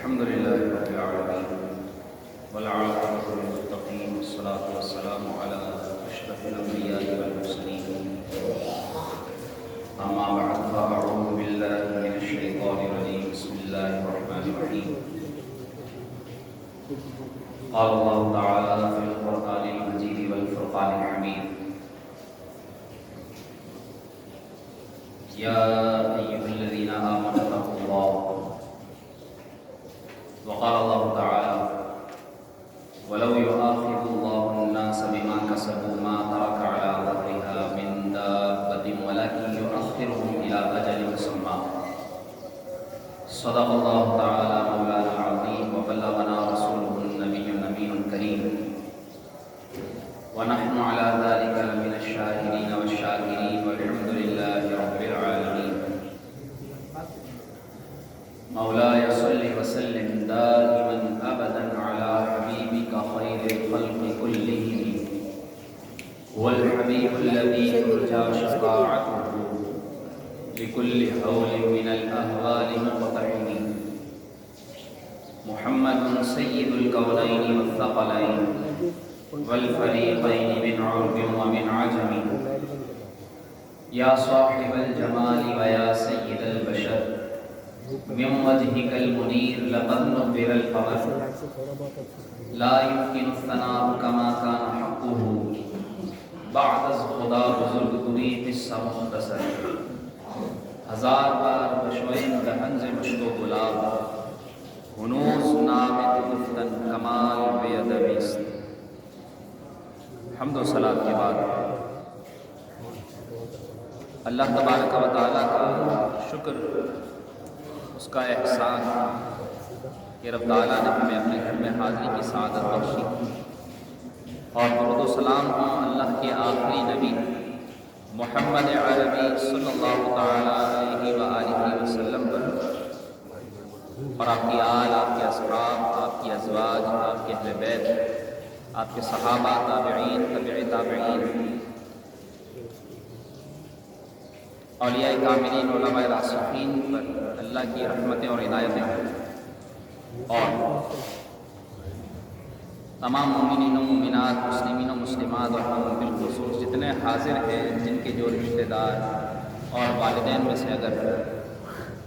الحمد لله رب العالمين والعاقبة للمتقين والصلاة والسلام على أشرف الأنبياء والمرسلين أما بعد فأعوذ بالله من الشيطان الرجيم بسم الله الرحمن الرحيم قال الله تعالى في القرآن المجيد والفرقان الحميد يا أيها الذين آمنوا اتقوا الله وقال الله تعالى ولو يؤاخذ الله الناس بما كسبوا ما ترك على ظهرها من دابة ولكن يؤخرهم إلى أجل مسمى صدق الله تعالى مولانا العظيم وبلغنا رسوله النبي الكريم ونحن على ذلك لمن الشاهدين والشاكرين والحمد لله رب العالمين مولاي صل وسلم دائما ابدا على حبيبك خير الخلق كلهم هو الحبيب الذي ترجى شفاعته لكل حول من الاهوال مقتحم محمد سيد الكونين والثقلين والفريقين من عرب ومن عجم يا صاحب الجمال ويا سيد البشر من وجهك المنير لقد نبر القمر لا يمكن الثناء كما كان حقه بعد خدا بزرگ طریق السمختصر ہزار بار بشوئن دہنز مشت و گلاب ہنوز نام گفتن کمال بیدبیست حمد و صلاۃ کے بعد اللہ تبارک و تعالیٰ کا شکر، اس کا احسان کہ رب تعالیٰ نے ہمیں اپنے گھر میں حاضری کی سعادت بخشی، اور درود و سلام ہوں اللہ کے آخری نبی محمد عربی صلی اللہ تعالیٰ علیہ وآلہ وسلم پر، اور آپ کی آل، آپ کے اصحاب، آپ کی ازواج، آپ کے اہل بیت، آپ کے صحابہ، تابعین، تبع تابعین، اولیاء کاملین، علماء راسخین پر اللہ کی رحمتیں اور ہدایتیں ہوں، اور تمام مومنین و مومنات، مسلمین و مسلمات، اور ہم بالخصوص جتنے حاضر ہیں جن کے جو رشتہ دار اور والدین میں سے اگر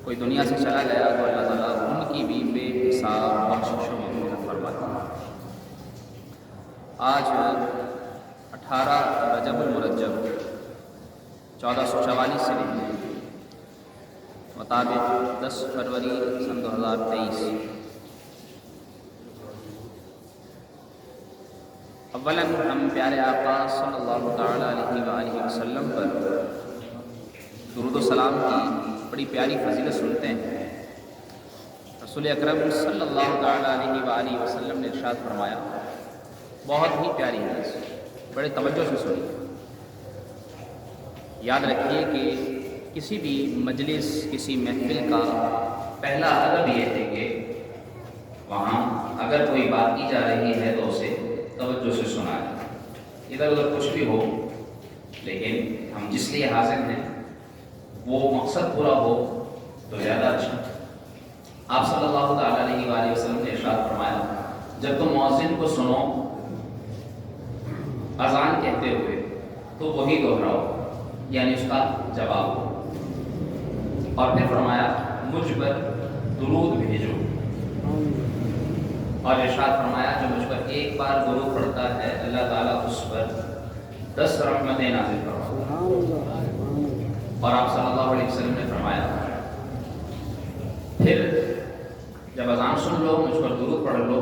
کوئی دنیا سے چلا گیا تو اللہ تعالیٰ ان کی بھی بے حساب بخشش و مغفرت فرماتا ہے۔ آج 18 رجب المرجب 1444 سے مطابق 10 فروری سن 2023۔ اولاً ہم پیارے آقا صلی اللہ تعالیٰ علیہ وآلہ وسلم پر درود و سلام کی بڑی پیاری فضیلت سنتے ہیں۔ رسول اکرم صلی اللہ تعالیٰ علیہ وآلہ وسلم نے ارشاد فرمایا، بہت ہی پیاری حدیث، بڑے توجہ سے سنیے۔ یاد رکھیے کہ کسی بھی مجلس، کسی محفل کا پہلا ادب یہ ہے کہ وہاں اگر کوئی بات کی جا رہی ہے تو اسے توجہ سے سنا جائے، ادھر ادھر کچھ بھی ہو، لیکن ہم جس لیے حاضر ہیں وہ مقصد پورا ہو تو زیادہ اچھا۔ آپ صلی اللہ تعالیٰ علیہ وآلہ وسلم نے ارشاد فرمایا، جب تم مؤذن کو سنو اذان کہتے ہوئے تو وہی دہراؤ، یعنی اس کا جواب ہو، اور پھر فرمایا مجھ پر درود بھیجو، اور ارشاد فرمایا جو مجھ پر ایک بار درود پڑھتا ہے اللہ تعالیٰ اس پر 10 رحمتیں نازل فرماتا ہے۔ اور آپ صلی اللہ علیہ وسلم نے فرمایا پھر جب اذان سن لو، مجھ پر درود پڑھ لو،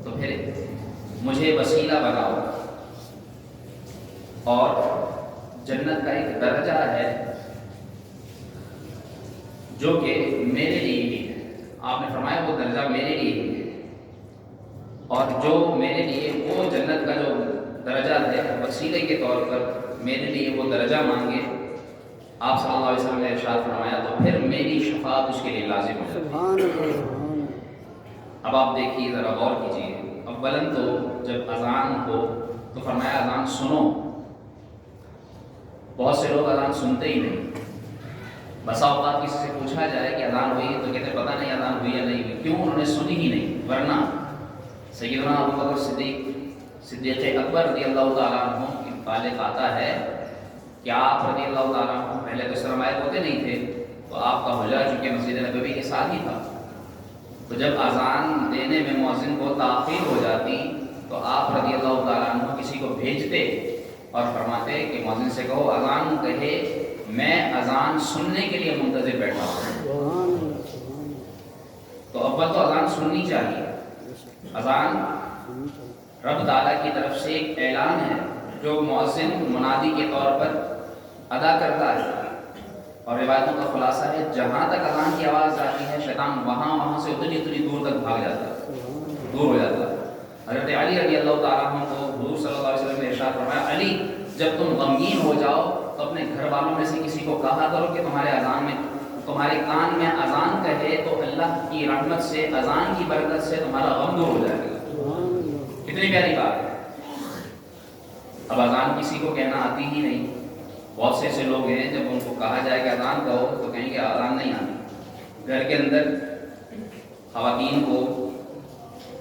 تو پھر مجھے وسیلہ بناؤ، اور جنت کا ایک درجہ ہے جو کہ میرے لیے ہی ہے۔ آپ نے فرمایا وہ درجہ میرے لیے ہی ہے، اور جو میرے لیے وہ جنت کا جو درجہ ہے وسیلے کے طور پر میرے لیے وہ درجہ مانگے، آپ صلی اللہ علیہ وسلم نے ارشاد فرمایا تو پھر میری شفاعت اس کے لیے لازم ہو جاتی ہے۔ اب آپ دیکھیے، ذرا غور کیجیے، اولاً تو جب اذان ہو تو فرمایا اذان سنو، بہت سے لوگ اذان سنتے ہی نہیں، بسا اوقات کسی سے پوچھا جائے کہ اذان ہوئی تو کہتے پتہ نہیں اذان ہوئی یا نہیں ہوئی، کیوں؟ انہوں نے سنی ہی نہیں. ورنہ سیدنا ابو بکر صدیق اکبر رضی اللہ تعالیٰ عنہ کی تعلق آتا ہے کہ آپ رضی اللہ تعالیٰ عنہ پہلے تو سرمایہ ہوتے نہیں تھے، تو آپ کا حجرہ چونکہ مسجد نبوی کے ساتھ ہی تھا، تو جب اذان دینے میں مؤذن کو تاخیر ہو جاتی تو آپ رضی اللہ تعالیٰ عنہ کسی کو بھیجتے اور فرماتے کہ مؤذن سے کہو اذان کہے، میں اذان سننے کے لیے منتظر بیٹھا ہوں. تو اول تو اذان سننی چاہیے. اذان رب تعالیٰ کی طرف سے ایک اعلان ہے جو مؤذن منادی کے طور پر ادا کرتا ہے، اور روایتوں کا خلاصہ ہے جہاں تک اذان کی آواز آتی ہے شیطان وہاں سے اتنی دور تک بھاگ جاتا ہے، دور ہو جاتا ہے. حضرت علی رضی اللہ تعالیٰ عنہ کو حضور صلی اللہ علیہ وسلم نے ارشاد فرمایا، علی جب تم غمگین ہو جاؤ تو اپنے گھر والوں میں سے کسی کو کہا کرو کہ تمہارے کان میں اذان کہے تو اللہ کی رحمت سے، اذان کی برکت سے تمہارا غم دور ہو جائے گا. کتنی پیاری بات ہے. اب اذان کسی کو کہنا آتی ہی نہیں. بہت سے ایسے لوگ ہیں جب ان کو کہا جائے کہ اذان کہو تو کہیں گے اذان نہیں آتی. گھر کے اندر خواتین کو،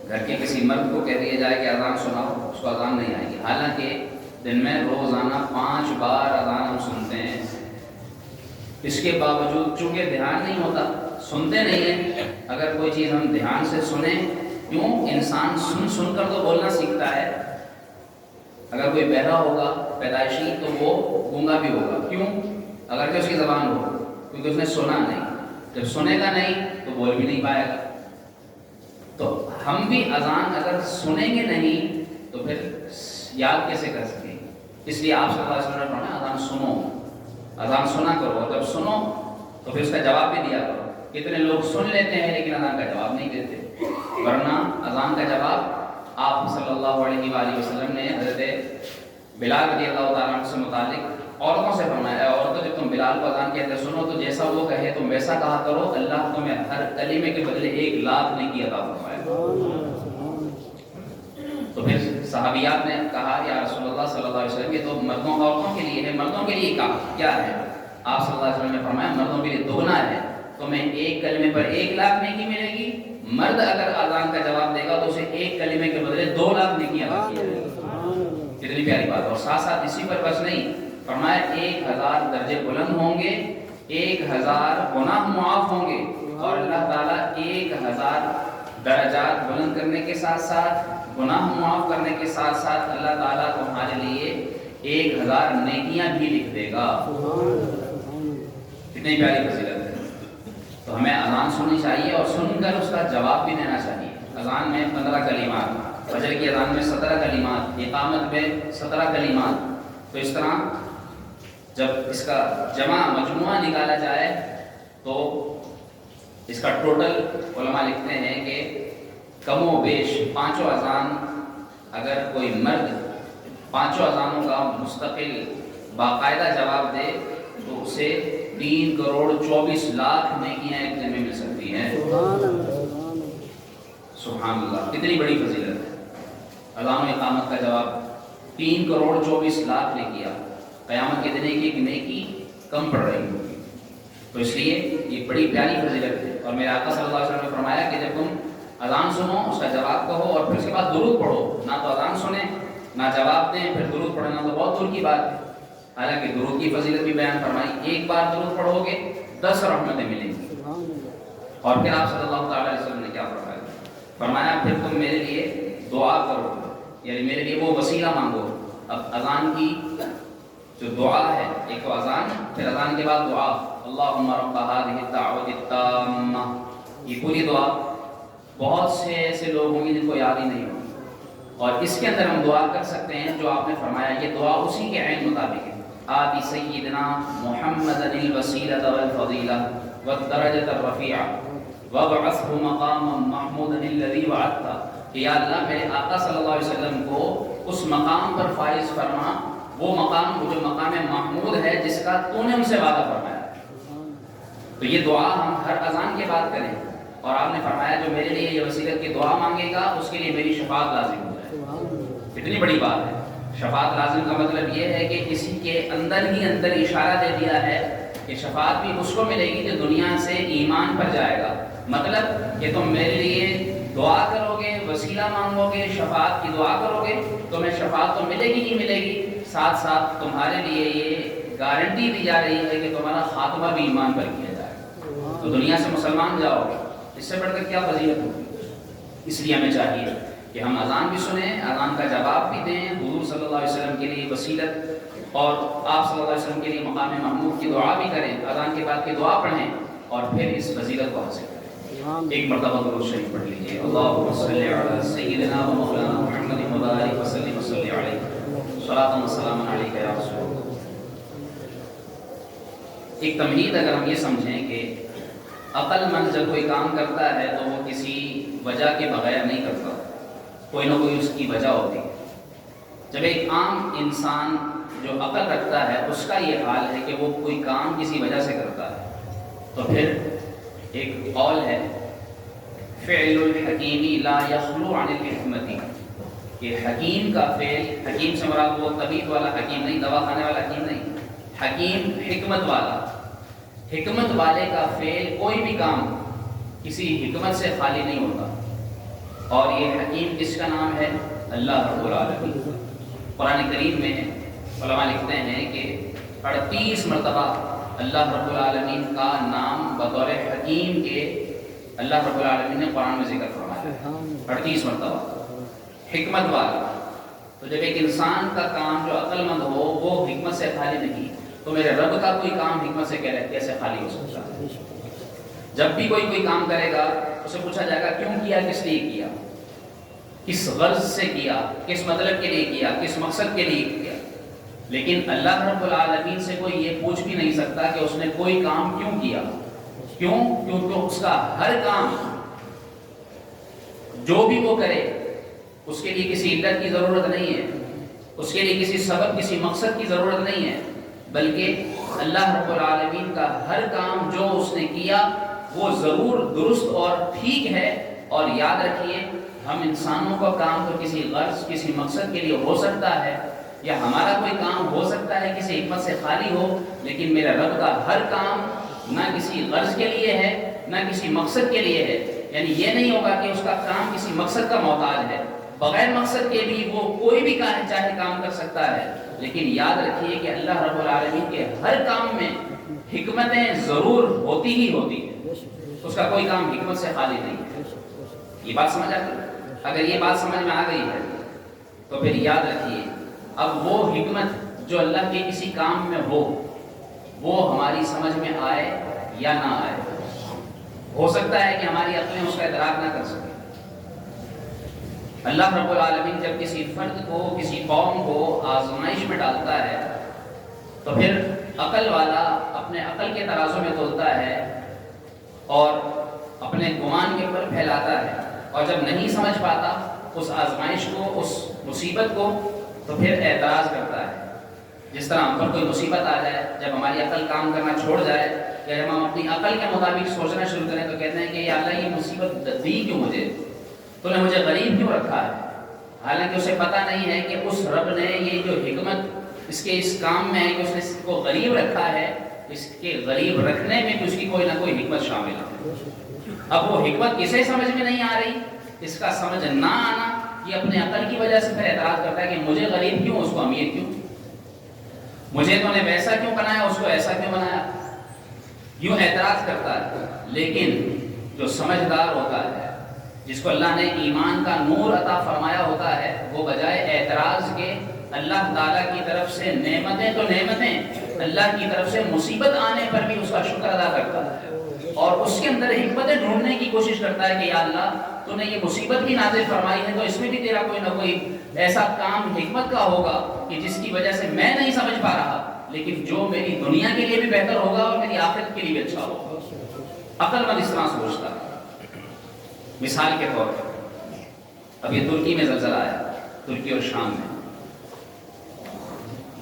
گھر کے کسی مرد کو کہہ دیا جائے کہ اذان سناؤ، اس کو اذان نہیں آئے گی، حالانکہ دن میں روزانہ 5 بار اذان ہم سنتے ہیں. اس کے باوجود چونکہ دھیان نہیں ہوتا، سنتے نہیں ہیں. اگر کوئی چیز ہم دھیان سے سنیں، کیوں؟ انسان سن کر تو بولنا سیکھتا ہے. اگر کوئی بہرا ہوگا پیدائشی تو وہ گونگا بھی ہوگا، کیوں؟ اگر کہ اس کی زبان ہو، کیونکہ اس نے سنا نہیں. جب سنے گا نہیں تو بول بھی نہیں پائے گا. تو ہم بھی اذان اگر سنیں گے نہیں تو پھر یاد کیسے کر سکیں؟ اس لیے آپ صلی اللہ علیہ وسلم نے فرمایا اذان سنو، اذان سنا کرو، اور جب سنو تو پھر اس کا جواب بھی دیا کرو. کتنے لوگ سن لیتے ہیں لیکن اذان کا جواب نہیں دیتے. ورنہ اذان کا جواب آپ صلی اللہ علیہ وآلہ وسلم نے حضرت بلال رضی اللہ تعالیٰ عنہ سے متعلق عورتوں سے فرمایا، عورتوں جب تم بلال کو اذان کہتے سنو تو جیسا وہ کہے تم ویسا کہا کرو، اللہ تمہیں ہر کلمے کے بدلے 1 لاکھ نیکی عطا فرمائے. تو پھر صحابیات نے کہا یا رسول اللہ صلی اللہ علیہ وسلم یہ تو مردوں عورتوں کے لیے ہے، مردوں کے لیے کیا ہے؟ آپ صلی اللہ علیہ وسلم نے فرمایا مردوں کے لیے دگنا ہے، تمہیں 1 کلمے پر 1 لاکھ نیکی ملے گی. مرد اگر اذان کا جواب دے گا تو اسے 1 کلمے کے بدلے 2 لاکھ نیکی عطا کی جائے گی. کتنی پیاری بات. اور ساتھ ساتھ اسی پر بس نہیں، فرمایا 1000 درجے بلند ہوں گے، 1000 گناہ معاف ہوں گے، اور اللہ تعالیٰ 1000 درجات بلند کرنے کے ساتھ ساتھ، گناہ معاف کرنے کے ساتھ ساتھ اللہ تعالیٰ تمہارے لیے 1000 نیکیاں بھی لکھ دے گا. کتنی پیاری فضیلت ہے. تو ہمیں اذان سننی چاہیے اور سن کر اس کا جواب بھی دینا چاہیے. اذان میں 15 کلمات، فجر کی اذان میں 17 کلمات، اقامت میں 17 کلمات. تو اس طرح جب اس کا جمع مجموعہ نکالا جائے تو اس کا ٹوٹل علماء لکھتے ہیں کہ کم و بیش 5 اذان، اگر کوئی مرد 5 اذانوں کا مستقل باقاعدہ جواب دے تو اسے 3 کروڑ 24 لاکھ نیکیاں ایک دن میں مل سکتی ہیں. سبحان اللہ، کتنی بڑی فضیلت ہے. اذان و اقامت کا جواب 3 کروڑ 24 لاکھ نیکیاں. قیامت کے دن ایک نیکی کم پڑ رہی ہوگی. تو اس لیے یہ بڑی پیاری فضیلت ہے. اور میرے آقا صلی اللہ علیہ وسلم نے فرمایا کہ جب تم اذان سنو اس کا جواب کہو اور پھر اس کے بعد درود پڑھو. نہ تو اذان سنیں نہ جواب دیں پھر درود پڑھنا تو بہت دور کی بات ہے. حالانکہ درود کی فضیلت بھی بیان فرمائی. 1 بار درود پڑھو گے 10 رحمتیں ملیں گی. اور پھر آپ صلی اللہ تعالیٰ علیہ وسلم نے کیا فرمایا پھر تم میرے لیے دعا کرو، یعنی میرے لیے وہ وسیلہ مانگو. اب اذان کی جو دعا ہے، ایک تو اذان، پھر اذان کے بعد دعا، اللہم رب هذه الدعوة التامة. یہ پوری دعا بہت سے ایسے لوگ ہوں گے جن کو یاد ہی نہیں ہوگی، اور اس کے اندر ہم دعا کر سکتے ہیں جو آپ نے فرمایا. یہ دعا اسی کے عین مطابق ہے. آتی سیدنا محمد الوسیلۃ والفضیلہ والدرجۃ الرفیعہ وابعثہ مقاما محمودا الذی وعدتہ. کہ یا اللہ میرے آقا صلی اللہ علیہ وسلم کو اس مقام پر فائز فرما، وہ مقام جو مقام محمود ہے جس کا تو نے ان سے وعدہ فرمایا. تو یہ دعا ہم ہر اذان کے بعد کریں. اور آپ نے فرمایا جو میرے لیے یہ وسیلت کی دعا مانگے گا اس کے لیے میری شفاعت لازم ہو جائے. اتنی بڑی بات ہے. شفاعت لازم کا مطلب یہ ہے کہ کسی کے اندر ہی اندر اشارہ دے دیا ہے کہ شفاعت بھی اس کو ملے گی جو دنیا سے ایمان پر جائے گا. مطلب کہ تم میرے لیے دعا کرو گے، وسیلہ مانگو گے، شفاعت کی دعا کرو گے، تمہیں شفاعت تو ملے گی ہی ملے گی، ساتھ ساتھ تمہارے لیے یہ گارنٹی دی جا رہی ہے کہ تمہارا خاتمہ بھی ایمان پر کیا جائے گا. تو دنیا سے مسلمان جاؤ گے، اس سے بڑھ کر کیا فضیلت ہوگی. اس لیے ہمیں چاہیے کہ ہم اذان بھی سنیں، اذان کا جواب بھی دیں، حضور صلی اللہ علیہ وسلم کے لیے وسیلت اور آپ صلی اللہ علیہ وسلم کے لیے مقام محمود کی دعا بھی کریں، اذان کے بعد کی دعا پڑھیں اور پھر اس فضیلت کو حاصل کریں. ایک مرتبہ درود شریف پڑھ لیجیے. اللہم صلی علی سیدنا و مولانا محمد مبارک وسلم وصلی علیہ صلاۃ و سلام علیک یا رسول اللہ. ایک تمہید اگر ہم یہ سمجھیں کہ عقل مند جب کوئی کام کرتا ہے تو وہ کسی وجہ کے بغیر نہیں کرتا، کوئی نہ کوئی اس کی وجہ ہوتی ہے. جب ایک عام انسان جو عقل رکھتا ہے اس کا یہ حال ہے کہ وہ کوئی کام کسی وجہ سے کرتا ہے، تو پھر ایک قول ہے فعل الحکیم لا یخلو عن الحکمت، کہ حکیم کا فعل، حکیم سے مراد وہ طبیب والا حکیم نہیں، دوا کھانے والا حکیم نہیں، حکیم حکمت والا، حکمت والے کا فعل کوئی بھی کام کسی حکمت سے خالی نہیں ہوتا. اور یہ حکیم کس کا نام ہے؟ اللہ رب العالمین. قرآن کریم میں علماء لکھتے ہیں کہ 38 مرتبہ اللہ رب العالمین کا نام بطور حکیم کے اللہ رب العالمین نے قرآن میں ذکر فرمایا. 38 مرتبہ حکمت والا. تو جب ایک انسان کا کام جو عقل مند ہو وہ حکمت سے خالی نہیں، تو میرے رب کا کوئی کام حکمت سے کیسے خالی ہو سکتا ہے؟ جب بھی کوئی کام کرے گا اسے پوچھا جائے گا کیوں کیا، کس لیے کیا، کس غرض سے کیا، کس مطلب کے لیے کیا، کس مقصد کے لیے کیا. لیکن اللہ رب العالمین سے کوئی یہ پوچھ بھی نہیں سکتا کہ اس نے کوئی کام کیوں کیا. کیوں؟ کیونکہ اس کا ہر کام جو بھی وہ کرے اس کے لیے کسی علت کی ضرورت نہیں ہے، اس کے لیے کسی سبب، کسی مقصد کی ضرورت نہیں ہے، بلکہ اللہ رب العالمین کا ہر کام جو اس نے کیا وہ ضرور درست اور ٹھیک ہے. اور یاد رکھیے ہم انسانوں کا کام تو کسی غرض، کسی مقصد کے لیے ہو سکتا ہے، یا ہمارا کوئی کام ہو سکتا ہے کسی حکمت سے خالی ہو، لیکن میرے رب کا ہر کام نہ کسی غرض کے لیے ہے نہ کسی مقصد کے لیے ہے. یعنی یہ نہیں ہوگا کہ اس کا کام کسی مقصد کا محتاج ہے، بغیر مقصد کے بھی وہ کوئی بھی چاہے کام کر سکتا ہے. لیکن یاد رکھیے کہ اللہ رب العالمین کے ہر کام میں حکمتیں ضرور ہوتی ہی ہوتی ہیں، اس کا کوئی کام حکمت سے خالی نہیں ہے. یہ بات سمجھ آ گئی؟ اگر یہ بات سمجھ میں آ گئی ہے تو پھر یاد رکھیے اب وہ حکمت جو اللہ کے کسی کام میں ہو وہ ہماری سمجھ میں آئے یا نہ آئے. ہو سکتا ہے کہ ہماری عقلیں اس کا ادراک نہ کر سکیں. اللہ رب العالمین جب کسی فرد کو، کسی قوم کو آزمائش میں ڈالتا ہے تو پھر عقل والا اپنے عقل کے ترازو میں تولتا ہے اور اپنے گمان کے اوپر پھیلاتا ہے، اور جب نہیں سمجھ پاتا اس آزمائش کو، اس مصیبت کو، تو پھر اعتراض کرتا ہے. جس طرح ہم پر کوئی مصیبت آ جائے، جب ہماری عقل کام کرنا چھوڑ جائے یا جب ہم اپنی عقل کے مطابق سوچنا شروع کریں تو کہتے ہیں کہ یا اللہ یہ مصیبت دی کیوں مجھے، تو نے مجھے غریب کیوں رکھا ہے. حالانکہ اسے پتہ نہیں ہے کہ اس رب نے یہ جو حکمت اس کے اس کام میں ہے کہ اس نے اس کو غریب رکھا ہے، اس کے غریب رکھنے میں اس کی کوئی نہ کوئی حکمت شامل ہے. اب وہ حکمت کسے سمجھ میں نہیں آ رہی، اس کا سمجھ نہ آنا یہ اپنے عقل کی وجہ سے پھر اعتراض کرتا ہے کہ مجھے غریب کیوں، اس کو امیر کیوں، مجھے تو نے ویسا کیوں بنایا، اس کو ایسا کیوں بنایا، یوں اعتراض کرتا ہے. لیکن جو سمجھدار ہوتا ہے، جس کو اللہ نے ایمان کا نور عطا فرمایا ہوتا ہے، وہ بجائے اعتراض کے اللہ تعالیٰ کی طرف سے نعمتیں تو نعمتیں، اللہ کی طرف سے مصیبت آنے پر بھی اس کا شکر ادا کرتا ہے اور اس کے اندر حکمتیں ڈھونڈنے کی کوشش کرتا ہے کہ یا اللہ تو نے یہ مصیبت بھی نازل فرمائی ہے تو اس میں بھی تیرا کوئی نہ کوئی ایسا کام حکمت کا ہوگا کہ جس کی وجہ سے میں نہیں سمجھ پا رہا، لیکن جو میری دنیا کے لیے بھی بہتر ہوگا اور میری آخرت کے لیے بھی اچھا ہوگا. عقل مند اس طرح سوچتا ہے. مثال کے طور پر اب یہ ترکی میں زلزلہ آیا، ترکی اور شام میں،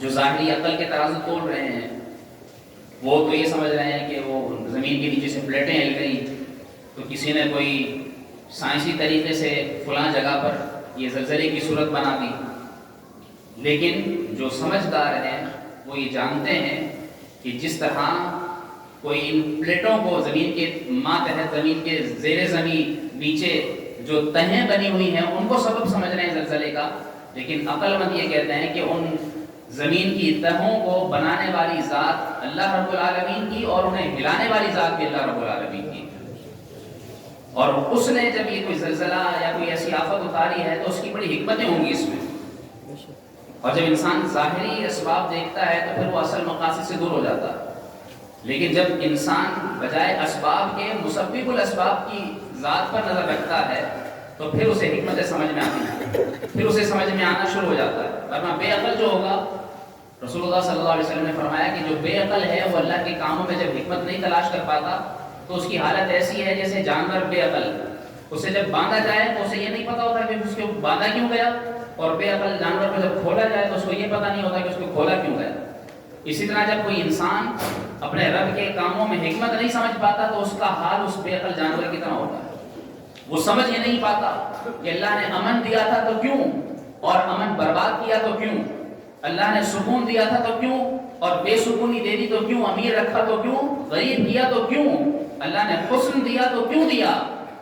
جو ظاہری عقل کے ترازو تول رہے ہیں وہ تو یہ سمجھ رہے ہیں کہ وہ زمین کے نیچے سے پلیٹیں ہل گئی تو کسی نے کوئی سائنسی طریقے سے فلاں جگہ پر یہ زلزلے کی صورت بنا دی. لیکن جو سمجھدار ہیں وہ یہ جانتے ہیں کہ جس طرح کوئی ان پلیٹوں کو زمین کے ماتحت، زمین کے زیر زمین نیچے جو تہیں بنی ہوئی ہیں ان کو سبب سمجھ رہے ہیں زلزلے کا، لیکن عقل مند یہ کہتے ہیں کہ ان زمین کی تہوں کو بنانے والی ذات اللہ رب العالمین کی اور انہیں ہلانے والی ذات بھی اللہ رب العالمین کی، اور اس نے جب یہ کوئی زلزلہ یا کوئی ایسی آفت اتاری ہے تو اس کی بڑی حکمتیں ہوں گی اس میں. اور جب انسان ظاہری اسباب دیکھتا ہے تو پھر وہ اصل مقاصد سے دور ہو جاتا ہے، لیکن جب انسان بجائے اسباب کے مسبب الاسباب کی ذات پر نظر رکھتا ہے تو پھر اسے حکمتیں سمجھ میں آتی ہیں، پھر اسے سمجھ میں آنا شروع ہو جاتا ہے. ورنہ بے عقل جو ہوگا، رسول اللہ صلی اللہ علیہ وسلم نے فرمایا کہ جو بے عقل ہے وہ اللہ کے کاموں میں جب حکمت نہیں تلاش کر پاتا تو اس کی حالت ایسی ہے جیسے جانور بے عقل، اسے جب باندھا جائے تو اسے یہ نہیں پتا ہوتا کہ اس کو باندھا کیوں گیا، اور بے عقل جانور کو جب کھولا جائے تو اس کو یہ پتا نہیں ہوتا کہ اس کو کھولا کیوں گیا. اسی طرح جب کوئی انسان اپنے رب کے کاموں میں حکمت نہیں سمجھ پاتا تو اس کا حال اس بے عقل جانور کی طرح ہوتا ہے. وہ سمجھ یہ نہیں پاتا کہ اللہ نے امن دیا تھا تو کیوں، اور امن برباد کیا تو کیوں، اللہ نے سکون دیا تھا تو کیوں، اور بے سکونی دے دی تو کیوں، امیر رکھا تو کیوں، غریب کیا تو کیوں، اللہ نے حسن دیا تو کیوں دیا،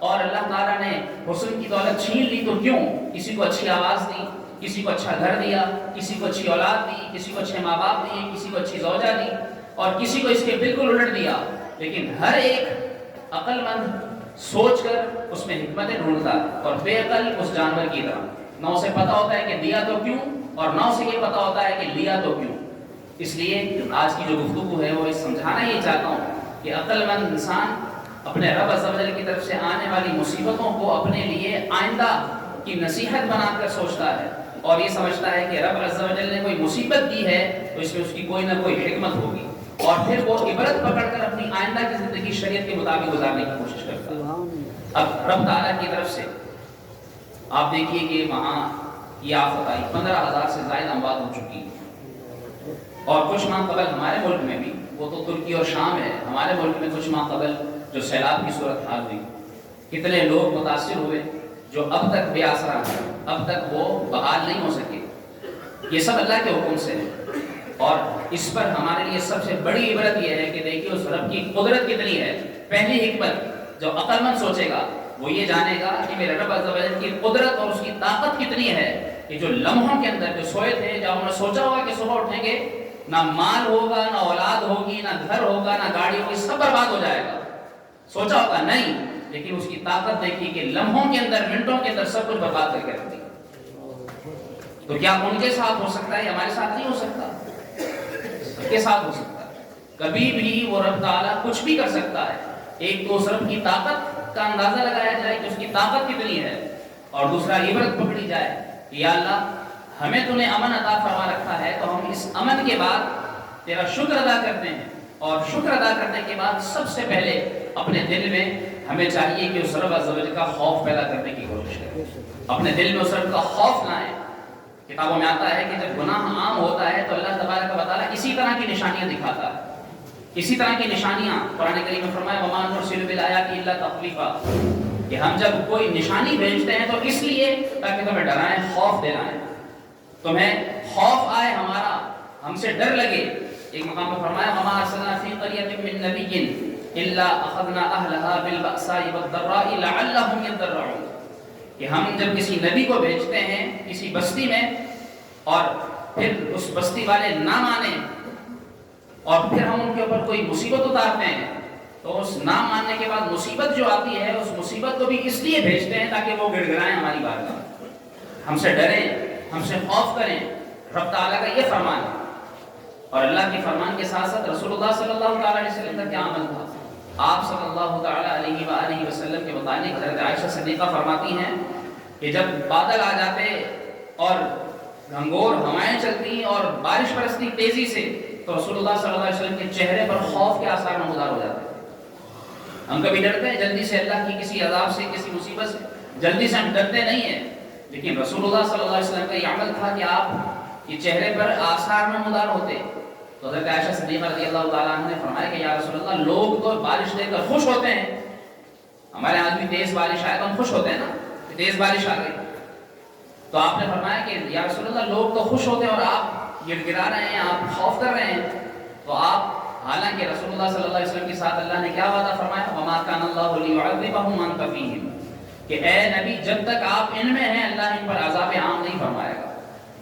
اور اللہ تعالیٰ نے حسن کی دولت چھین لی تو کیوں. کسی کو اچھی آواز دی، کسی کو اچھا گھر دیا، کسی کو اچھی اولاد دی، کسی کو اچھے ماں باپ دیے، کسی کو اچھی زوجہ دی، اور کسی کو اس کے بالکل الٹ دیا. لیکن ہر ایک عقل مند سوچ کر اس میں حکمتیں ڈھونڈتا ہے، اور بے عقل اس جانور کی طرح نہ اسے پتا ہوتا ہے کہ دیا تو کیوں، اور نہ اسے یہ پتا ہوتا ہے کہ لیا تو کیوں. اس لیے آج کی جو گفتگو ہے وہ سمجھانا یہ چاہتا ہوں کہ عقل مند انسان اپنے رب عز و جل کی طرف سے آنے والی مصیبتوں کو اپنے لیے آئندہ کی نصیحت بنا کر سوچتا ہے، اور یہ سمجھتا ہے کہ رب عز و جل نے کوئی مصیبت دی ہے تو اس میں اس کی کوئی نہ کوئی حکمت ہوگی، اور پھر وہ عبرت پکڑ کر اپنی آئندہ کی زندگی شریعت کے مطابق گزارنے کی کوشش کرتا ہے. اب رب تعالیٰ کی طرف سے آپ دیکھیے کہ وہاں یہ آفت آئی، 15,000 سے زائد اموات ہو چکی ہیں، اور کچھ ماہ قبل ہمارے ملک میں بھی، وہ تو ترکی اور شام ہے، ہمارے ملک میں کچھ ماہ قبل جو سیلاب کی صورت حال ہوئی، کتنے لوگ متاثر ہوئے جو اب تک بے آسرا ہیں، اب تک وہ بحال نہیں ہو سکے. یہ سب اللہ کے حکم سے ہے، اور اس پر ہمارے لیے سب سے بڑی عبرت یہ ہے کہ دیکھیے اس رب کی قدرت کتنی ہے. پہلی حکمت جو عقل مند سوچے گا وہ یہ جانے گا کہ میرے رب عز و جل کی قدرت اور اس کی طاقت کتنی ہے کہ جو لمحوں کے اندر جو سوئے تھے، جب انہوں نے سوچا ہوگا کہ صبح اٹھیں گے نہ مال ہوگا، نہ اولاد ہوگی، نہ گھر ہوگا، نہ گاڑی ہوگی، سب برباد ہو جائے گا، سوچا ہوگا نہیں، لیکن اس کی طاقت دیکھی کہ لمحوں کے اندر، منٹوں کے اندر سب کچھ برباد کر کے رکھ دی. تو کیا ان کے ساتھ ہو سکتا ہے؟ ہمارے ساتھ نہیں ہو سکتا، سب کے ساتھ ہو سکتا ہے. کبھی بھی وہ رب تعالیٰ کچھ بھی کر سکتا ہے. ایک تو اس رب کی طاقت کا اندازہ لگایا جائے کہ اس کی طاقت کتنی ہے، اور دوسرا عبرت پکڑی جائے کہ یا اللہ ہمیں تو نے امن عطا فرما رکھا ہے تو ہم اس امن کے بعد تیرا شکر ادا کرتے ہیں، اور شکر ادا کرنے کے بعد سب سے پہلے اپنے دل میں ہمیں چاہیے کہ اس رب عز و جل کا خوف پیدا کرنے کی کوشش کریں، اپنے دل میں اس رب کا خوف لائیں. کتابوں میں آتا ہے کہ جب گناہ عام ہوتا ہے تو اللہ تبارک و تعالیٰ اسی طرح کی نشانیاں دکھاتا ہے، اسی طرح کی نشانیاں قرآن کریم میں فرمایا وَمَا نُرْسِلُ بِالْآيَاتِ إِلَّا تَخْوِيفًا، کہ ہم جب کوئی نشانی بھیجتے ہیں تو اس لیے تاکہ تمہیں ڈرائیں، خوف دلائیں، تمہیں خوف آئے ہمارا، ہم سے ڈر لگے. ایک مقام پر فرمایا وَمَا أَرْسَلْنَا فِي قَرْيَةٍ مِّن نَّبِيٍّ إِلَّا أَخَذْنَا أَهْلَهَا بِالْبَأْسَاءِ وَالضَّرَّاءِ لَعَلَّهُمْ يَضَّرَّعُونَ، کہ ہم جب کسی نبی کو بھیجتے ہیں کسی بستی میں اور پھر اس بستی والے نہ مانیں اور پھر ہم ان کے اوپر کوئی مصیبت اتارتے ہیں تو اس نہ ماننے کے بعد مصیبت جو آتی ہے اس مصیبت کو بھی اس لیے بھیجتے ہیں تاکہ وہ گڑ گڑائیں ہماری بارگاہ، ہم سے ڈریں، ہم سے خوف کریں. رب تعالیٰ کا یہ فرمان ہے، اور اللہ کے فرمان کے ساتھ ساتھ رسول اللہ صلی اللہ تعالیٰ علیہ وسلم کا کیا عمل تھا. آپ صلی اللہ تعالیٰ علیہ وآلہ وسلم کے متعلق حضرت عائشہ صدیقہ فرماتی ہیں کہ جب بادل آ جاتے اور گھنگور ہوائیں چلتی اور بارش برستی تیزی سے تو رسول اللہ صلی اللہ علیہ وسلم کے چہرے پر خوف کے آثار نمودار ہو جاتے ہیں. ہم کبھی ڈرتے ہیں جلدی سے اللہ کی کسی عذاب سے، کسی مصیبت سے، جلدی سے ہم ڈرتے نہیں ہیں، لیکن رسول اللہ صلی اللہ علیہ وسلم کا یہ عمل تھا کہ آپ یہ چہرے پر آثار نمودار ہوتے. تو حضرت عائشہ صدیقہ رضی اللہ تعالیٰ عنہ نے فرمایا کہ یا رسول اللہ لوگ تو بارش دیکھ کر خوش ہوتے ہیں، ہمارے یہاں بھی تیز بارش آئے تو ہم خوش ہوتے ہیں نا کہ تیز بارش آ گئی. تو آپ نے فرمایا کہ یا رسول اللہ لوگ تو خوش ہوتے ہیں اور آپ گڑ گڑا رہے ہیں، آپ خوف کر رہے ہیں. تو آپ حالانکہ رسول اللہ صلی اللہ علیہ وسلم کے ساتھ اللہ نے کیا وعدہ فرمایا، وما کان اللہ لیعذبہم وانت فیہم، کہ اے نبی جب تک آپ ان میں ہیں اللہ ان پر عذاب عام نہیں فرمائے گا۔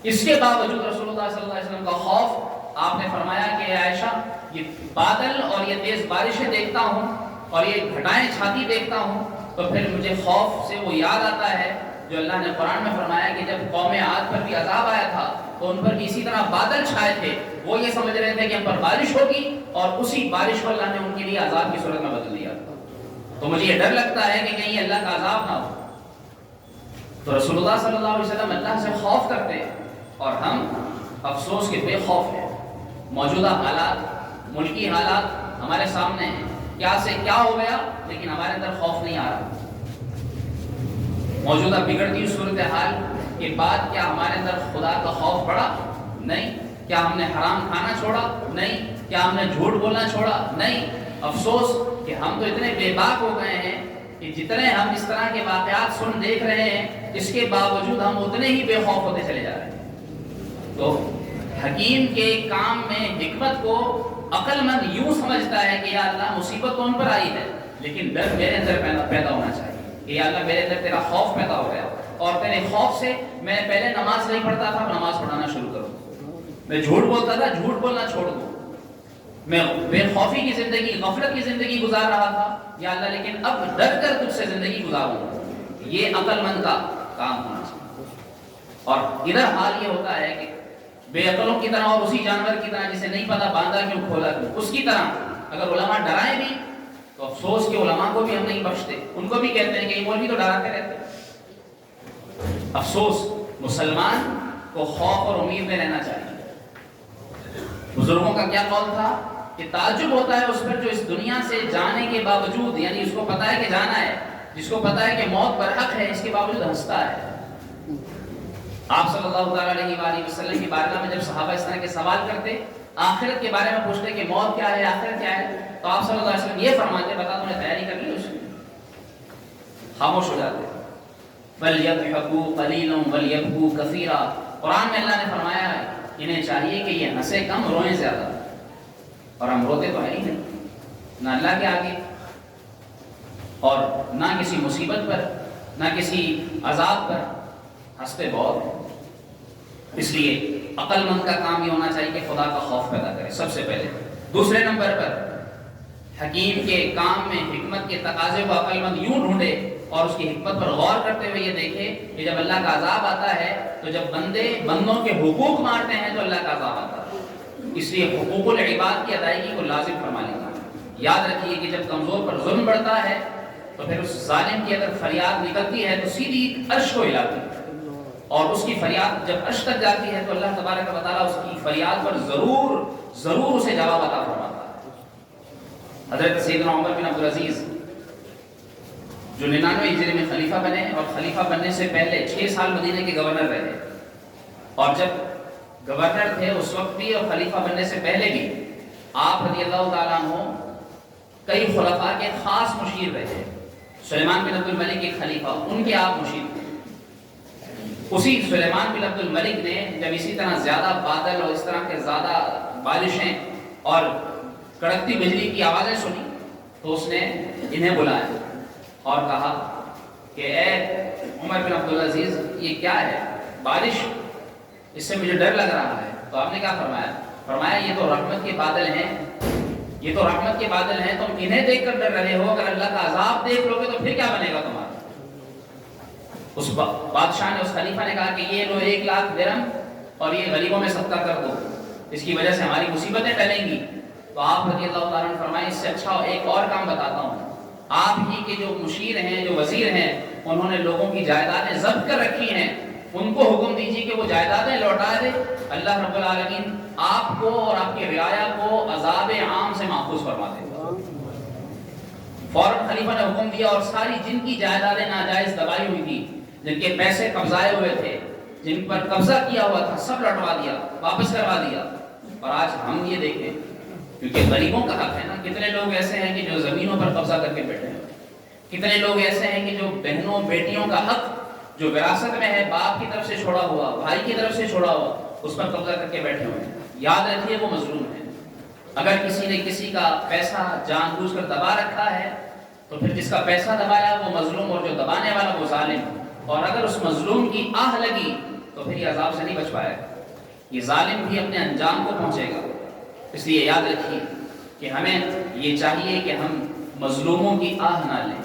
اس کے باوجود رسول اللہ صلی اللہ علیہ وسلم کا خوف، آپ نے فرمایا کہ اے عائشہ یہ بادل اور یہ تیز بارشیں دیکھتا ہوں اور یہ گھٹائیں چھاتی دیکھتا ہوں تو پھر مجھے خوف سے وہ یاد آتا ہے جو اللہ نے قرآن میں فرمایا کہ جب قوم عاد پر بھی عذاب آیا تھا تو ان پر بھی اسی طرح بادل چھائے تھے، وہ یہ سمجھ رہے تھے کہ ہم پر بارش ہوگی اور اسی بارش کو اللہ نے ان کے لیے عذاب کی صورت میں بدل دیا۔ تو مجھے یہ ڈر لگتا ہے کہ کہیں اللہ کا عذاب نہ ہو۔ تو رسول اللہ صلی اللہ علیہ وسلم اللہ سے خوف کرتے ہیں اور ہم افسوس کے بے خوف ہیں۔ موجودہ حالات، ملکی حالات ہمارے سامنے ہیں، کیا سے کیا ہو گیا لیکن ہمارے اندر خوف نہیں آ رہا۔ موجودہ بگڑتی صورتحال کے بعد کیا ہمارے اندر خدا کا خوف بڑھا؟ نہیں۔ کیا ہم نے حرام کھانا چھوڑا؟ نہیں۔ کیا ہم نے جھوٹ بولنا چھوڑا؟ نہیں۔ افسوس کہ ہم تو اتنے بے باک ہو گئے ہیں کہ جتنے ہم اس طرح کے واقعات سن دیکھ رہے ہیں اس کے باوجود ہم اتنے ہی بے خوف ہوتے چلے جا رہے ہیں۔ تو حکیم کے کام میں حکمت کو عقل مند یوں سمجھتا ہے کہ یا اللہ مصیبت تو ان پر آئی ہے لیکن ڈر میرے اندر پیدا ہونا چاہیے کہ یا اللہ میرے اندر تیرا خوف پیدا ہو گیا اور تیرے خوف سے میں پہلے نماز نہیں پڑھتا تھا، نماز پڑھانا شروع کروں، میں جھوٹ بولتا تھا، جھوٹ بولنا چھوڑ دوں، میں بے خوفی کی زندگی، غفلت کی زندگی گزار رہا تھا یا اللہ لیکن اب ڈر کر تجھ سے زندگی گزاروں۔ یہ عقل مند کا کام ہونا چاہیے۔ اور ادھر حال یہ ہوتا ہے کہ بے عقلوں کی طرح اور اسی جانور کی طرح جسے نہیں پتا باندھا کیوں کھولا کیوں، اس کی طرح اگر علماء ڈرائیں بھی تو افسوس کہ علماء کو بھی ہم نہیں بخشتے، ان کو بھی کہتے ہیں کہ یہ مولوی تو ڈراتے رہتے۔ افسوس، مسلمان کو خوف اور امید میں رہنا چاہیے۔ بزرگوں کا کیا قول تھا کہ تعجب ہوتا ہے اس پر جو اس دنیا سے جانے کے باوجود، یعنی اس کو پتا ہے کہ جانا ہے، جس کو پتا ہے کہ موت برحق ہے، اس کے باوجود ہنستا ہے۔ آپ صلی اللہ علیہ وآلہ وسلم کی بارگاہ میں جب صحابہ اس طرح کے سوال کرتے، آخرت کے بارے میں پوچھتے کہ موت کیا ہے، آخرت کیا ہے، تو آپ صلی اللہ علیہ وسلم یہ فرماتے، بتا تم نے تیاری کر لی؟ اس کی خاموش ہو جاتے۔ وَلْيَضْحَكُوا قَلِيلًا وَلْيَبْكُوا كَثِيرًا، قرآن میں اللہ نے فرمایا ہے انہیں چاہیے کہ یہ ہنسے کم روئیں زیادہ، اور ہم روتے تو ہے ہی نہیں، نہ اللہ کے آگے اور نہ کسی مصیبت پر، نہ کسی عذاب پر، ہنستے بہت ہیں۔ اس لیے عقل مند کا کام یہ ہونا چاہیے کہ خدا کا خوف پیدا کرے سب سے پہلے۔ دوسرے نمبر پر حکیم کے کام میں حکمت کے تقاضے کو عقل مند یوں ڈھونڈے اور اس کی حکمت پر غور کرتے ہوئے یہ دیکھے کہ جب اللہ کا عذاب آتا ہے تو جب بندوں کے حقوق مارتے ہیں تو اللہ کا عذاب آتا ہے، اس لیے حقوق العباد کی ادائیگی کو لازم فرما لینا۔ یاد رکھیے کہ جب کمزور پر ظلم بڑھتا ہے تو پھر اس ظالم کی اگر فریاد نکلتی ہے تو سیدھی عرش کو ہلاتی ہے، اور اس کی فریاد جب عرش تک جاتی ہے تو اللہ تبارک و تعالیٰ اس کی فریاد پر ضرور اسے جواب عطا فرماتا ہے۔ حضرت سیدنا عمر بن عبدالعزیز جو 99 ہجری میں خلیفہ بنے اور خلیفہ بننے سے پہلے 6 سال مدینے کے گورنر رہے، اور جب گورنر تھے اس وقت بھی اور خلیفہ بننے سے پہلے بھی آپ رضی اللہ تعالیٰ عنہ کئی خلفاء کے خاص مشیر رہے۔ سلیمان بن عبد الملک ایک خلیفہ، ان کے آپ مشیر تھے۔ اسی سلیمان بن عبد الملک نے جب اسی طرح زیادہ بادل اور اس طرح کے زیادہ بارشیں اور کڑکتی بجلی کی آوازیں سنی تو اس نے انہیں بلایا اور کہا کہ اے عمر بن عبدالعزیز یہ کیا ہے بارش، اس سے مجھے ڈر لگ رہا ہے۔ تو آپ نے کیا فرمایا یہ تو رحمت کے بادل ہیں، یہ تو رحمت کے بادل ہیں، تم انہیں دیکھ کر ڈر رہے ہو، اگر اللہ کا عذاب دیکھ لو گے تو پھر کیا بنے گا تمہارا؟ اس بادشاہ نے، اس خلیفہ نے کہا کہ یہ لو 1 لاکھ درہم اور یہ غریبوں میں صدقہ کر دو، اس کی وجہ سے ہماری مصیبتیں ٹلیں گی۔ تو آپ رضی اللہ تعالیٰ نے فرمایا اس سے اچھا ایک اور کام بتاتا ہوں، آپ ہی کے جو مشیر ہیں، جو وزیر ہیں، انہوں نے لوگوں کی جائیدادیں ضبط کر رکھی ہیں، ان کو حکم دیجیے کہ وہ جائیدادیں لوٹا دے، اللہ رب العالمین آپ کو اور آپ کی رعایا کو عذاب عام سے محفوظ فرما دے گا۔ فوراً خلیفہ نے حکم دیا اور ساری جن کی جائیدادیں ناجائز دبائی ہوئی تھی، جن کے پیسے قبضائے ہوئے تھے، جن پر قبضہ کیا ہوا تھا، سب لوٹوا دیا، واپس کروا دیا۔ اور آج ہم یہ دیکھیں، کیونکہ غریبوں کا حق ہے نا، کتنے لوگ ایسے ہیں کہ جو زمینوں پر قبضہ کر کے بیٹھے ہیں، کتنے لوگ ایسے ہیں کہ جو بہنوں بیٹیوں کا حق جو وراثت میں ہے، باپ کی طرف سے چھوڑا ہوا، بھائی کی طرف سے چھوڑا ہوا، اس پر قبضہ کر کے بیٹھے ہوئے ہیں۔ یاد رکھیے وہ مظلوم ہیں، اگر کسی نے کسی کا پیسہ جان بوجھ کر دبا رکھا ہے تو پھر جس کا پیسہ دبایا وہ مظلوم اور جو دبانے والا وہ ظالم، اور اگر اس مظلوم کی آہ لگی تو پھر یہ عذاب سے نہیں بچ پائے گا، یہ ظالم بھی اپنے انجام کو پہنچے گا۔ اس لیے یاد رکھیے کہ ہمیں یہ چاہیے کہ ہم مظلوموں کی آہ نہ لیں،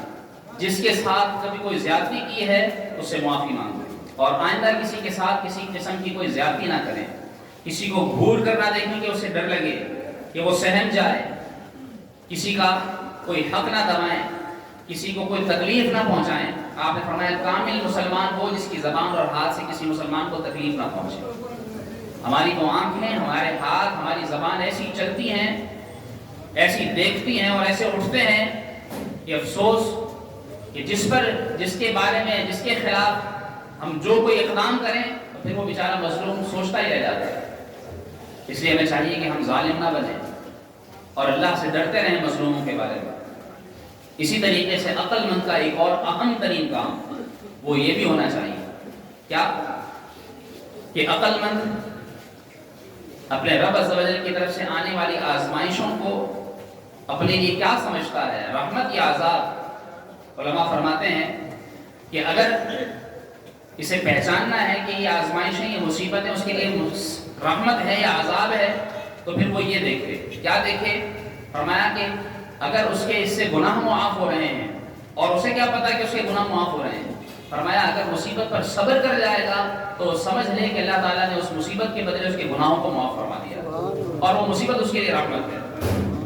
جس کے ساتھ کبھی کوئی زیادتی کی ہے اس سے معافی مانگیں، اور آئندہ کسی کے ساتھ کسی قسم کی کوئی زیادتی نہ کریں، کسی کو گھور کر نہ دیکھیں کہ اسے ڈر لگے کہ وہ سہم جائے، کسی کا کوئی حق نہ دبائیں، کسی کو کوئی تکلیف نہ پہنچائیں۔ آپ نے فرمایا کامل مسلمان وہ جس کی زبان اور ہاتھ سے کسی مسلمان کو تکلیف نہ پہنچے۔ ہماری تو آنکھیں، ہمارے ہاتھ، ہماری زبان ایسی چلتی ہیں، ایسی دیکھتی ہیں اور ایسے اٹھتے ہیں کہ افسوس کہ جس کے بارے میں، جس کے خلاف ہم جو کوئی اقدام کریں تو پھر وہ بیچارہ مظلوم سوچتا ہی رہ جاتا ہے۔ اس لیے ہمیں چاہیے کہ ہم ظالم نہ بنیں اور اللہ سے ڈرتے رہیں مظلوموں کے بارے میں۔ اسی طریقے سے عقل مند کا ایک اور اہم ترین کام وہ یہ بھی ہونا چاہیے کیا کہ عقل مند اپنے رب عز و جل کی طرف سے آنے والی آزمائشوں کو اپنے لیے کیا سمجھتا ہے، رحمت یا عذاب۔ علماء فرماتے ہیں کہ اگر اسے پہچاننا ہے کہ یہ آزمائشیں، یہ مصیبتیں اس کے لیے رحمت ہے یا عذاب ہے، تو پھر وہ یہ دیکھے، کیا دیکھے؟ فرمایا کہ اگر اس کے اس سے گناہ معاف ہو رہے ہیں، اور اسے کیا پتا کہ اس کے گناہ معاف ہو رہے ہیں، فرمایا اگر مصیبت پر صبر کر جائے گا تو سمجھ لے کہ اللہ تعالیٰ نے اس مصیبت کے بدلے اس کے گناہوں کو معاف فرما دیا اور وہ مصیبت اس کے لیے رحمت ہے۔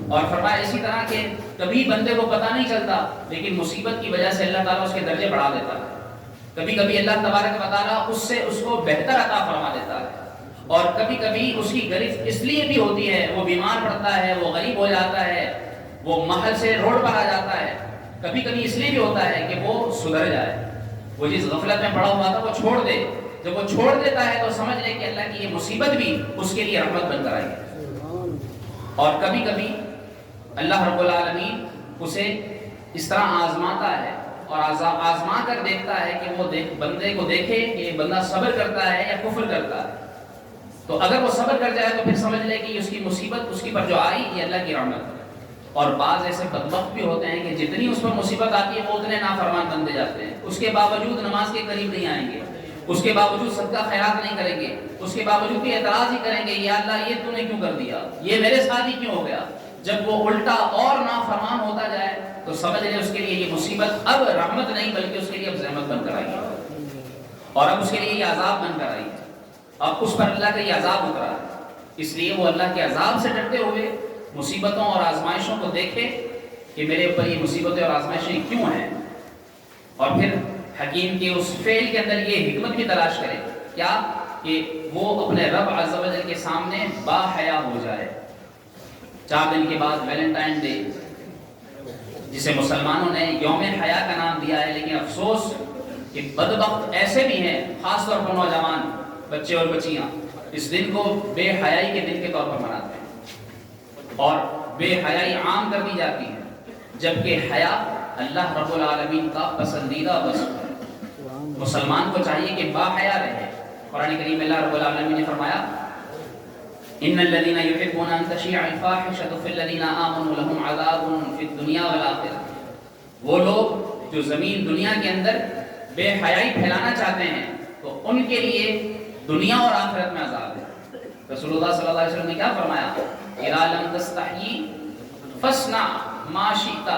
اور فرمایا اسی طرح کہ کبھی بندے کو پتہ نہیں چلتا لیکن مصیبت کی وجہ سے اللہ تعالیٰ اس کے درجے بڑھا دیتا ہے، کبھی کبھی اللہ تبارک و تعالیٰ اس سے اس کو بہتر عطا فرما دیتا ہے، اور کبھی کبھی اس کی گرفت اس لیے بھی ہوتی ہے، وہ بیمار پڑتا ہے، وہ غریب ہو جاتا ہے، وہ محل سے روڈ پر آ جاتا ہے، کبھی کبھی اس لیے بھی ہوتا ہے کہ وہ سدھر جائے، وہ جس غفلت میں پڑا ہوا تھا وہ چھوڑ دے، جب وہ چھوڑ دیتا ہے تو سمجھ لے کہ اللہ کی یہ مصیبت بھی اس کے لیے رحمت بن کر آئی ہے۔ اور کبھی کبھی اللہ رب العالمین اسے اس طرح آزماتا ہے اور آزما کر دیکھتا ہے کہ وہ بندے کو دیکھے کہ یہ بندہ صبر کرتا ہے یا کفر کرتا ہے، تو اگر وہ صبر کر جائے تو پھر سمجھ لے کہ اس کی مصیبت اس کی پر جو آئی یہ اللہ کی رحمت ہے۔ اور بعض ایسے بدبخت بھی ہوتے ہیں کہ جتنی اس پر مصیبت آتی ہے وہ اتنے نافرمان بنتے جاتے ہیں، اس کے باوجود نماز کے قریب نہیں آئیں گے، اس کے باوجود صدقہ خیرات نہیں کریں گے، اس کے باوجود بھی اعتراض ہی کریں گے، یا اللہ یہ تو نے کیوں کر دیا، یہ میرے ساتھ ہی کیوں ہو گیا۔ جب وہ الٹا اور نافرمان ہوتا جائے تو سمجھ لیں اس کے لیے یہ مصیبت اب رحمت نہیں بلکہ اس کے لیے اب زحمت بن کر آئی ہے، اور اب اس کے لیے یہ عذاب بن کر آئی ہے، اب اس پر اللہ کا یہ عذاب اترا ہے۔ اس لیے وہ اللہ کے عذاب سے ڈرتے ہوئے مصیبتوں اور آزمائشوں کو دیکھے کہ میرے اوپر یہ مصیبتیں اور آزمائشیں کیوں ہیں، اور پھر حکیم کے اس فعل کے اندر یہ حکمت بھی تلاش کرے، کیا کہ وہ اپنے رب عز و جل کے سامنے با حیا ہو جائے۔ 4 دن کے بعد ویلنٹائن ڈے، جسے مسلمانوں نے یوم حیا کا نام دیا ہے، لیکن افسوس کہ بدبخت ایسے بھی ہیں، خاص طور پر نوجوان بچے اور بچیاں اس دن کو بے حیائی کے دن کے طور پر مناتے ہیں اور بے حیائی عام کر دی جاتی ہے، جبکہ حیا اللہ رب العالمین کا پسندیدہ وصف ہے۔ مسلمان کو چاہیے کہ با حیا رہے۔ قرآن کریم میں اللہ رب العالمین نے فرمایا ان الذين يحبون ان تشيع الفاحشة في الذين آمنوا لهم عذاب في الدنيا والآخرة، وہ لوگ جو زمین دنیا کے اندر بے حیائی پھیلانا چاہتے ہیں تو ان کے لیے دنیا اور آخرت میں عذاب ہے۔ رسول اللہ صلی اللہ علیہ وسلم نے کیا فرمایا؟ اذا لم تستحی فاصنع ما شئت،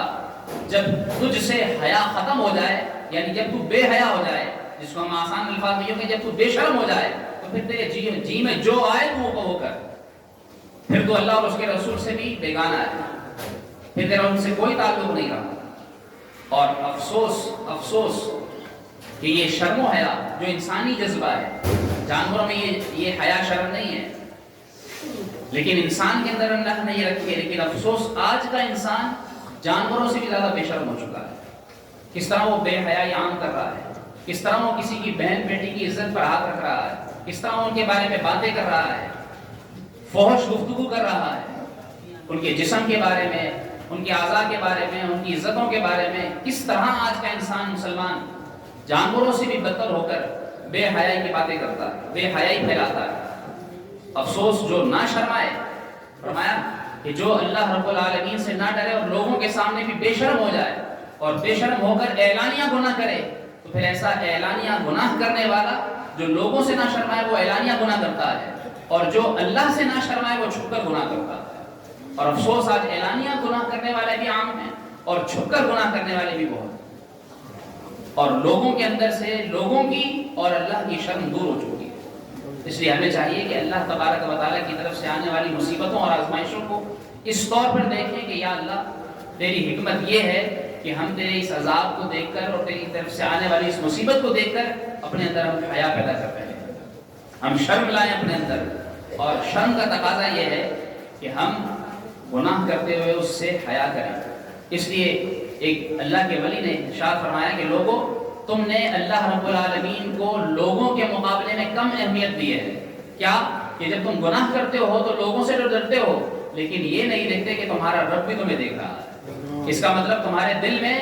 جب تجھ سے حیا ختم ہو جائے، یعنی جب تو بے حیا ہو جائے، جس کو ہم آسان الفاظ میں کہ جب تو بے شرم ہو جائے تو پھر تیرے جی میں جو آئے تو وہ کر، پھر تو اللہ اور اس کے رسول سے بھی بیگانہ ہے، پھر تیرا ان سے کوئی تعلق نہیں رہا۔ اور افسوس کہ یہ شرم و حیا جو انسانی جذبہ ہے، جانوروں میں یہ حیا شرم نہیں ہے، لیکن انسان کے اندر اللہ نے یہ رکھی ہے، لیکن افسوس آج کا انسان جانوروں سے بھی زیادہ بے شرم ہو چکا ہے۔ کس طرح وہ بے حیائی عام کر رہا ہے، کس طرح وہ کسی کی بہن بیٹی کی عزت پر ہاتھ رکھ رہا ہے، کس طرح وہ ان کے بارے میں باتیں کر رہا ہے، فحش گفتگو کر رہا ہے، ان کے جسم کے بارے میں، ان کے اعضاء کے بارے میں، ان کی عزتوں کے بارے میں، کس طرح آج کا انسان مسلمان جانوروں سے بھی بدتر ہو کر بے حیائی کی باتیں کرتا ہے، بے حیائی پھیلاتا ہے۔ افسوس جو نہ شرمائے، فرمایا کہ جو اللہ رب العالمین سے نہ ڈرے اور لوگوں کے سامنے بھی بے شرم ہو جائے اور بے شرم ہو کر اعلانیہ گناہ کرے، تو پھر ایسا اعلانیہ گناہ کرنے والا جو لوگوں سے نہ شرمائے وہ اعلانیہ گناہ کرتا ہے، اور جو اللہ سے نہ شرمائے وہ چھپ کر گناہ کرتا ہے۔ اور افسوس آج اعلانیہ گناہ کرنے والے بھی عام ہیں اور چھپ کر گناہ کرنے والے بھی بہت ہیں، اور لوگوں کے اندر سے لوگوں کی اور اللہ کی شرم دور ہو چکی ہے۔ اس لیے ہمیں چاہیے کہ اللہ تبارک و تعالیٰ کی طرف سے آنے والی مصیبتوں اور آزمائشوں کو اس طور پر دیکھیں کہ یا اللہ تیری حکمت یہ ہے کہ ہم تیرے اس عذاب کو دیکھ کر اور تیری طرف سے آنے والی اس مصیبت کو دیکھ کر اپنے اندر ہم حیا پیدا کر رہے ہیں، ہم شرم لائیں اپنے اندر، اور شرم کا تقاضا یہ ہے کہ ہم گناہ کرتے ہوئے اس سے حیا کریں۔ اس لیے ایک اللہ کے ولی نے ارشاد فرمایا کہ لوگوں، تم نے اللہ رب العالمین کو لوگوں کے مقابلے میں کم اہمیت دی ہے۔ کیا کہ جب تم گناہ کرتے ہو تو لوگوں سے تو ڈرتے ہو، لیکن یہ نہیں دیکھتے کہ تمہارا رب بھی تمہیں دیکھ رہا ہے۔ اس کا مطلب تمہارے دل میں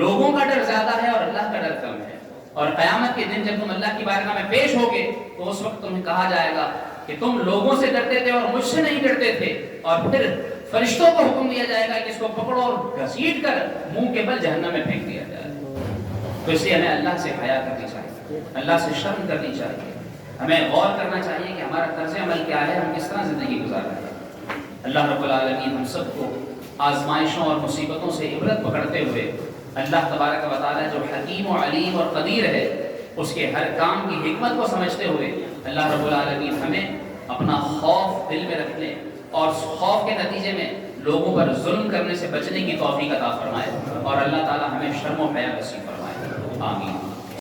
لوگوں کا ڈر زیادہ ہے اور اللہ کا ڈر کم ہے، اور قیامت کے دن جب تم اللہ کی بارگاہ میں پیش ہوگے تو اس وقت تمہیں کہا جائے گا کہ تم لوگوں سے ڈرتے تھے اور مجھ سے نہیں ڈرتے تھے، اور پھر فرشتوں کو حکم دیا جائے گا کہ اس کو پکڑو اور گھسیٹ کر منہ کے بل جہنم میں پھینک دیا جائے۔ تو اس لیے ہمیں اللہ سے حیا کرنی چاہیے، اللہ سے شرم کرنی چاہیے، ہمیں غور کرنا چاہیے کہ ہمارا طرز عمل کیا ہے، ہم کس طرح زندگی گزار رہے ہیں۔ اللہ رب العالمین ہم سب کو آزمائشوں اور مصیبتوں سے عبرت پکڑتے ہوئے، اللہ تبارک و تعالیٰ جو حکیم و علیم اور قدیر ہے، اس کے ہر کام کی حکمت کو سمجھتے ہوئے اللہ رب العالمین ہمیں اپنا خوف دل میں رکھنے اور خوف کے نتیجے میں لوگوں پر ظلم کرنے سے بچنے کی توفیق عطا فرمائے، اور اللہ تعالیٰ ہمیں شرم و حیا نصیب فرمائے۔ آمین۔